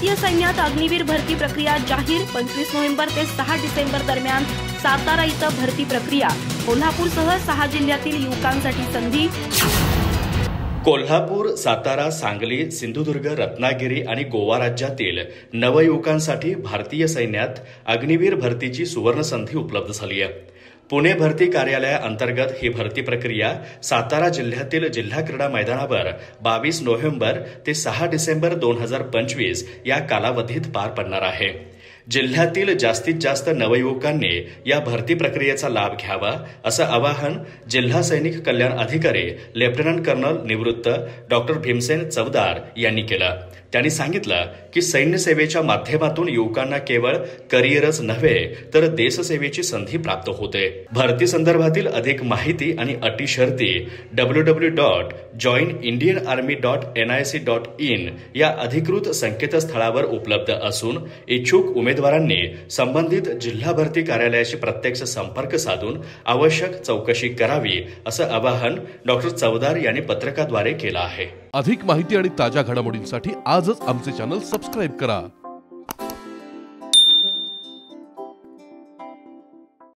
भारतीय सैन्यात अग्निवीर भरती प्रक्रिया जाहीर। 25 नोव्हेंबर ते 6 डिसेंबर दरम्यान सातारा इथं भरती प्रक्रिया। कोल्हापूरसह 6 जिल्ह्यातील युवकांसाठी संधी। कोल्हापूर, सातारा, सांगली, सिंधुदुर्ग, रत्नागिरी आणि गोवा राज्यातील नवयुवकांसाठी भारतीय सैन्यात अग्निवीर भरतीची सुवर्ण संधी उपलब्ध झाली आहे। पुणे भरती कार्यालयाअंतर्गत ही भरती प्रक्रिया सातारा जिल्ह्यातील जिल्हा क्रीडा मैदानावर 22 नोव्हेंबर ते 6 डिसेंबर 2025 या कालावधीत पार पडणार आहे। जिल्ह्यातील जास्तीत जास्त नवयुवकांनी या भरती प्रक्रियेचा लाभ घ्यावा असं आवाहन जिल्हा सैनिक कल्याण अधिकारी लेफ्टनंट कर्नल निवृत्त डॉक्टर भीमसेन चवदार यांनी केलं। त्यांनी सांगितलं की सैन्य सेवेच्या माध्यमातून युवकांना केवळ करिअरच नव्हे तर देशसेवेची संधी प्राप्त होते। भरती संदर्भातील अधिक माहिती आणि अटी शर्ती www.joinindianarmy.nic.in या अधिकृत संकेतस्थळावर उपलब्ध असून इच्छुक उमेदवारांनी संबंधित जिल्हा भरती कार्यालयाशी प्रत्यक्ष संपर्क साधून आवश्यक चौकशी करावी असं आवाहन डॉक्टर चवदार यांनी पत्रकाद्वारे केलं आहे। अधिक माहिती आणि ताज्या घडामोडींसाठी आजच आमचे चॅनल सबस्क्राइब करा।